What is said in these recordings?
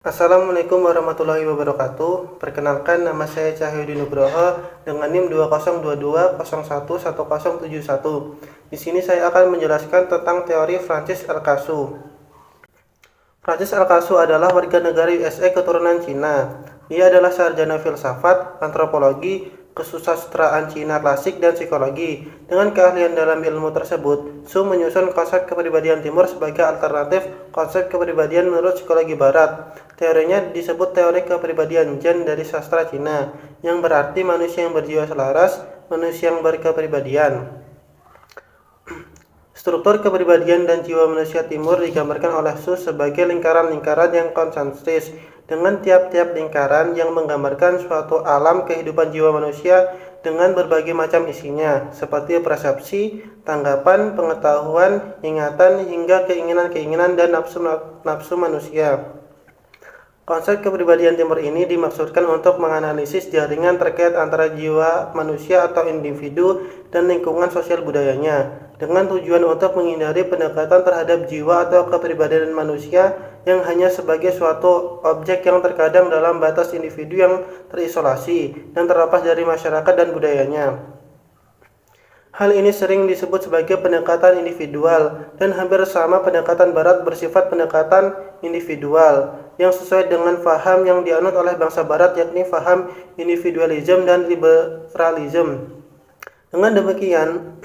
Assalamualaikum warahmatullahi wabarakatuh. Perkenalkan, nama saya Cahyudi Nugroho dengan NIM 2022011071. Di sini saya akan menjelaskan tentang teori Francis Alcazu. Francis Alcazu adalah warga negara USA keturunan Cina. Dia adalah sarjana filsafat, antropologi, kesusastraan Cina klasik, dan psikologi. Dengan keahlian dalam ilmu tersebut, Su menyusun konsep kepribadian timur sebagai alternatif konsep kepribadian menurut psikologi barat. Teorinya disebut teori kepribadian Zen dari sastra Cina, yang berarti manusia yang berjiwa selaras, manusia yang berkepribadian. Struktur kepribadian dan jiwa manusia timur digambarkan oleh Su sebagai lingkaran-lingkaran yang konsentris, dengan tiap-tiap lingkaran yang menggambarkan suatu alam kehidupan jiwa manusia dengan berbagai macam isinya, seperti persepsi, tanggapan, pengetahuan, ingatan, hingga keinginan-keinginan dan nafsu manusia. Konsep kepribadian timur ini dimaksudkan untuk menganalisis jaringan terkait antara jiwa manusia atau individu dan lingkungan sosial budayanya, dengan tujuan untuk menghindari pendekatan terhadap jiwa atau kepribadian manusia yang hanya sebagai suatu objek yang terkadang dalam batas individu yang terisolasi dan terlepas dari masyarakat dan budayanya. Hal ini sering disebut sebagai pendekatan individual, dan hampir sama pendekatan barat bersifat pendekatan individual yang sesuai dengan faham yang dianut oleh bangsa barat, yakni faham individualisme dan liberalisme. Dengan demikian,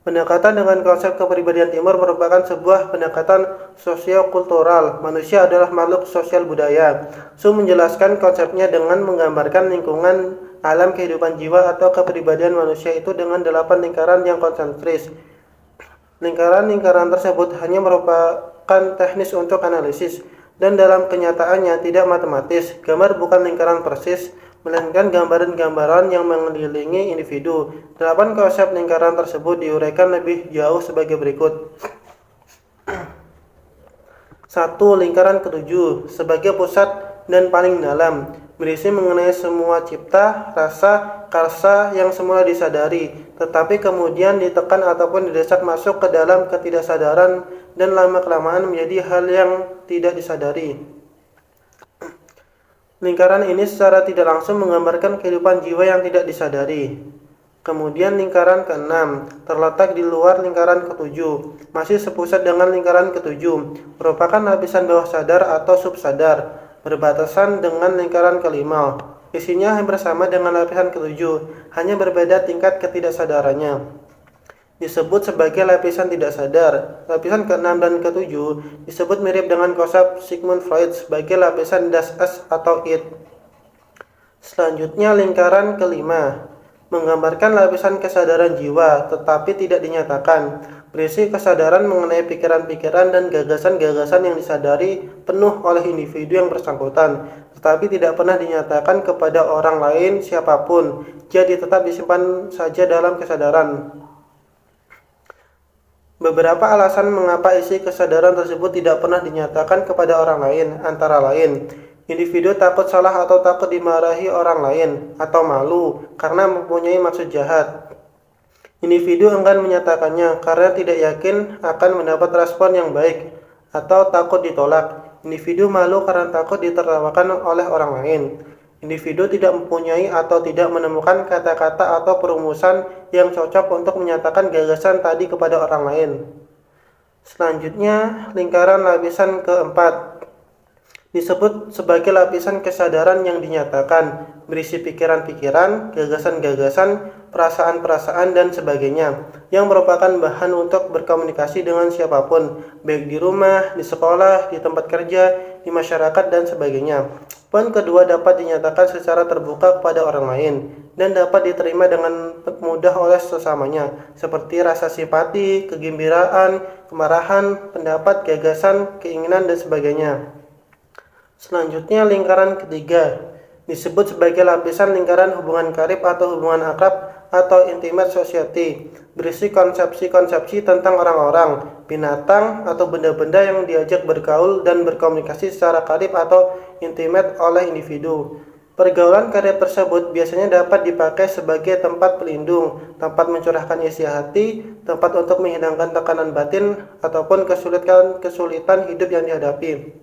pendekatan dengan konsep kepribadian timur merupakan sebuah pendekatan sosiokultural. Manusia adalah makhluk sosial budaya. Su menjelaskan konsepnya dengan menggambarkan lingkungan alam kehidupan jiwa atau kepribadian manusia itu dengan 8 lingkaran yang konsentris. Lingkaran-lingkaran tersebut hanya merupakan teknis untuk analisis, dan dalam kenyataannya tidak matematis. Gambar bukan lingkaran persis, melainkan gambaran-gambaran yang mengelilingi individu. 8 konsep lingkaran tersebut diuraikan lebih jauh sebagai berikut. 1. Lingkaran ketujuh sebagai pusat dan paling dalam, berisi mengenai semua cipta, rasa, karsa yang semula disadari, tetapi kemudian ditekan ataupun didesak masuk ke dalam ketidaksadaran dan lama-kelamaan menjadi hal yang tidak disadari. Lingkaran ini secara tidak langsung menggambarkan kehidupan jiwa yang tidak disadari. Kemudian lingkaran ke-6 terletak di luar lingkaran ke-7, masih sepusat dengan lingkaran ke-7, merupakan lapisan bawah sadar atau subsadar, berbatasan dengan lingkaran ke-5. Isinya hampir sama dengan lapisan ke-7, hanya berbeda tingkat ketidaksadarannya. Disebut sebagai lapisan tidak sadar. Lapisan ke-6 dan ke-7 disebut mirip dengan konsep Sigmund Freud sebagai lapisan Das Es atau Id. Selanjutnya lingkaran ke-5 menggambarkan lapisan kesadaran jiwa, tetapi tidak dinyatakan, berisi kesadaran mengenai pikiran-pikiran dan gagasan-gagasan yang disadari penuh oleh individu yang bersangkutan, tetapi tidak pernah dinyatakan kepada orang lain siapapun, jadi tetap disimpan saja dalam kesadaran. Beberapa alasan mengapa isi kesadaran tersebut tidak pernah dinyatakan kepada orang lain, antara lain, individu takut salah atau takut dimarahi orang lain, atau malu karena mempunyai maksud jahat. Individu enggan menyatakannya karena tidak yakin akan mendapat respon yang baik, atau takut ditolak. Individu malu karena takut ditertawakan oleh orang lain. Individu tidak mempunyai atau tidak menemukan kata-kata atau perumusan yang cocok untuk menyatakan gagasan tadi kepada orang lain. Selanjutnya, lingkaran lapisan keempat disebut sebagai lapisan kesadaran yang dinyatakan, berisi pikiran-pikiran, gagasan-gagasan, perasaan-perasaan, dan sebagainya, yang merupakan bahan untuk berkomunikasi dengan siapapun, baik di rumah, di sekolah, di tempat kerja, di masyarakat, dan sebagainya. Poin kedua dapat dinyatakan secara terbuka kepada orang lain, dan dapat diterima dengan mudah oleh sesamanya, seperti rasa simpati, kegembiraan, kemarahan, pendapat, gagasan, keinginan, dan sebagainya. Selanjutnya lingkaran ketiga disebut sebagai lapisan lingkaran hubungan karib atau hubungan akrab atau intimate society, berisi konsepsi-konsepsi tentang orang-orang, binatang, atau benda-benda yang diajak bergaul dan berkomunikasi secara karib atau intimate oleh individu. Pergaulan karib tersebut biasanya dapat dipakai sebagai tempat pelindung, tempat mencurahkan isi hati, tempat untuk menghilangkan tekanan batin, ataupun kesulitan hidup yang dihadapi.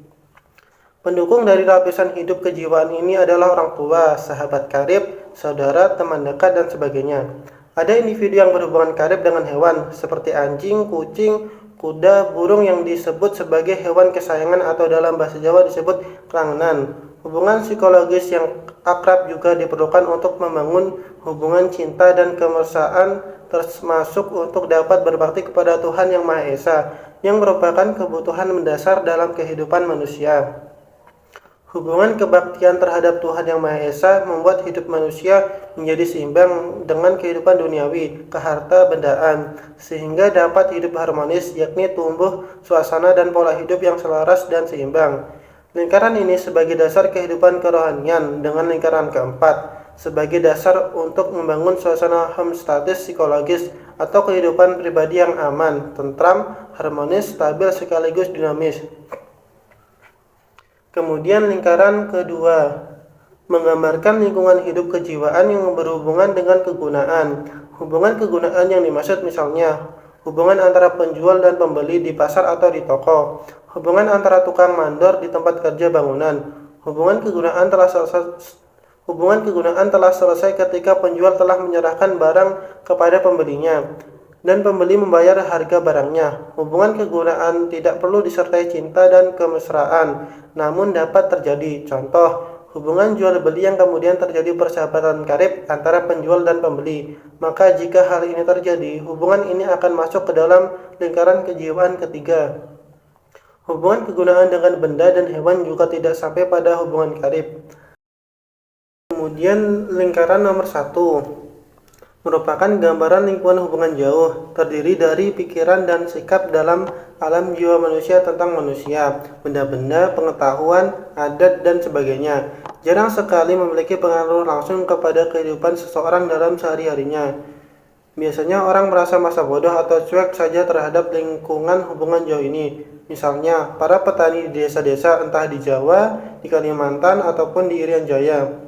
Pendukung dari lapisan hidup kejiwaan ini adalah orang tua, sahabat karib, saudara, teman dekat, dan sebagainya. Ada individu yang berhubungan karib dengan hewan, seperti anjing, kucing, kuda, burung yang disebut sebagai hewan kesayangan atau dalam bahasa Jawa disebut kelangnan. Hubungan psikologis yang akrab juga diperlukan untuk membangun hubungan cinta dan kemesraan, termasuk untuk dapat berbakti kepada Tuhan Yang Maha Esa, yang merupakan kebutuhan mendasar dalam kehidupan manusia. Hubungan kebaktian terhadap Tuhan Yang Maha Esa membuat hidup manusia menjadi seimbang dengan kehidupan duniawi, keharta bendaan, sehingga dapat hidup harmonis, yakni tumbuh suasana dan pola hidup yang selaras dan seimbang. Lingkaran ini sebagai dasar kehidupan kerohanian dengan lingkaran keempat sebagai dasar untuk membangun suasana homeostatis psikologis atau kehidupan pribadi yang aman, tentram, harmonis, stabil sekaligus dinamis. Kemudian lingkaran kedua menggambarkan lingkungan hidup kejiwaan yang berhubungan dengan kegunaan. Hubungan kegunaan yang dimaksud misalnya hubungan antara penjual dan pembeli di pasar atau di toko, hubungan antara tukang mandor di tempat kerja bangunan. Hubungan kegunaan telah selesai ketika penjual telah menyerahkan barang kepada pembelinya dan pembeli membayar harga barangnya. Hubungan kegunaan tidak perlu disertai cinta dan kemesraan, namun dapat terjadi. Contoh, hubungan jual beli yang kemudian terjadi persahabatan karib antara penjual dan pembeli. Maka jika hal ini terjadi, hubungan ini akan masuk ke dalam lingkaran kejiwaan ketiga. Hubungan kegunaan dengan benda dan hewan juga tidak sampai pada hubungan karib. Kemudian lingkaran nomor 1 merupakan gambaran lingkungan hubungan jauh, terdiri dari pikiran dan sikap dalam alam jiwa manusia tentang manusia, benda-benda, pengetahuan, adat, dan sebagainya. Jarang sekali memiliki pengaruh langsung kepada kehidupan seseorang dalam sehari-harinya. Biasanya orang merasa masa bodoh atau cuek saja terhadap lingkungan hubungan jauh ini. Misalnya, para petani di desa-desa entah di Jawa, di Kalimantan, ataupun di Irian Jaya.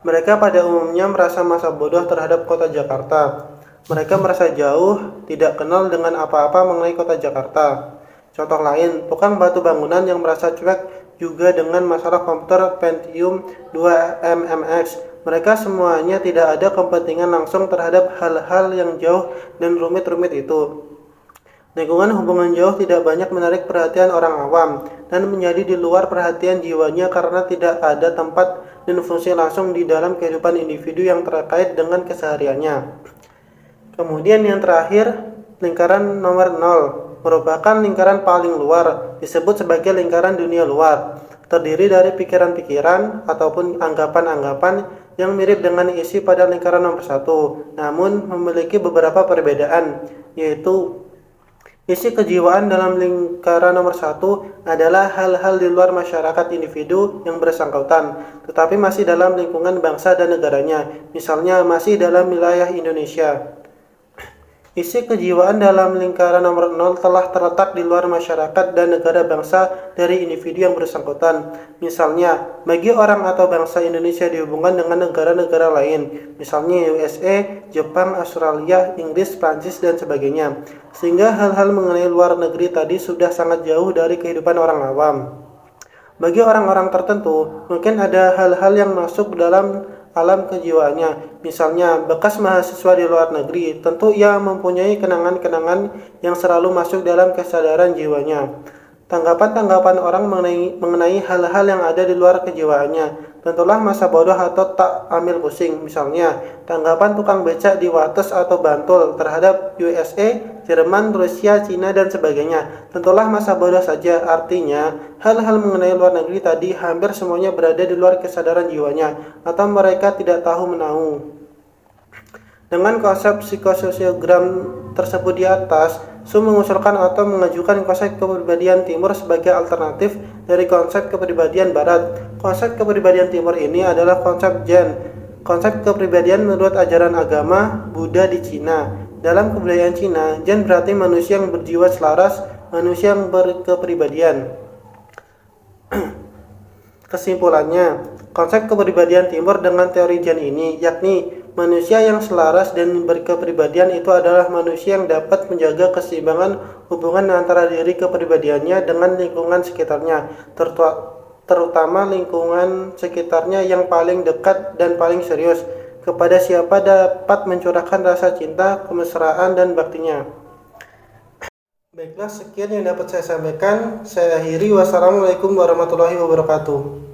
Mereka pada umumnya merasa masa bodoh terhadap kota Jakarta. Mereka merasa jauh, tidak kenal dengan apa-apa mengenai kota Jakarta. Contoh lain, tukang batu bangunan yang merasa cuek juga dengan masalah komputer Pentium 2 MMX. Mereka semuanya tidak ada kepentingan langsung terhadap hal-hal yang jauh dan rumit-rumit itu. Lingkungan hubungan jauh tidak banyak menarik perhatian orang awam dan menjadi di luar perhatian jiwanya karena tidak ada tempat dan fungsi langsung di dalam kehidupan individu yang terkait dengan kesehariannya. Kemudian yang terakhir, lingkaran nomor 0 merupakan lingkaran paling luar, disebut sebagai lingkaran dunia luar. Terdiri dari pikiran-pikiran ataupun anggapan-anggapan yang mirip dengan isi pada lingkaran nomor 1, namun memiliki beberapa perbedaan, yaitu isi kejiwaan dalam lingkaran nomor 1 adalah hal-hal di luar masyarakat individu yang bersangkutan, tetapi masih dalam lingkungan bangsa dan negaranya, misalnya masih dalam wilayah Indonesia. Isi kejiwaan dalam lingkaran nomor 0 telah terletak di luar masyarakat dan negara bangsa dari individu yang bersangkutan. Misalnya, bagi orang atau bangsa Indonesia dihubungkan dengan negara-negara lain, misalnya USA, Jepang, Australia, Inggris, Prancis, dan sebagainya. Sehingga hal-hal mengenai luar negeri tadi sudah sangat jauh dari kehidupan orang awam. Bagi orang-orang tertentu, mungkin ada hal-hal yang masuk dalam alam kejiwaannya. Misalnya, bekas mahasiswa di luar negeri, tentu ia mempunyai kenangan-kenangan yang selalu masuk dalam kesadaran jiwanya. Tanggapan-tanggapan orang mengenai hal-hal yang ada di luar kejiwaannya tentulah masa bodoh atau tak ambil pusing. Misalnya, tanggapan tukang becak di Wates atau Bantul terhadap USA, Jerman, Rusia, Cina, dan sebagainya tentulah masa bodoh saja. Artinya, hal-hal mengenai luar negeri tadi hampir semuanya berada di luar kesadaran jiwanya atau mereka tidak tahu menahu. Dengan konsep psikososiogram tersebut di atas, Su mengusulkan atau mengajukan konsep kepribadian timur sebagai alternatif dari konsep kepribadian barat. Konsep kepribadian timur ini adalah konsep Zen. Konsep kepribadian menurut ajaran agama Buddha di Cina. Dalam kebudayaan Cina, Zen berarti manusia yang berjiwa selaras, manusia yang berkepribadian. Kesimpulannya, konsep kepribadian timur dengan teori Zen ini, yakni manusia yang selaras dan berkepribadian itu adalah manusia yang dapat menjaga keseimbangan hubungan antara diri kepribadiannya dengan lingkungan sekitarnya, terutama lingkungan sekitarnya yang paling dekat dan paling serius. Kepada siapa dapat mencurahkan rasa cinta, kemesraan, dan baktinya. Baiklah, sekian yang dapat saya sampaikan. Saya akhiri. Wassalamualaikum warahmatullahi wabarakatuh.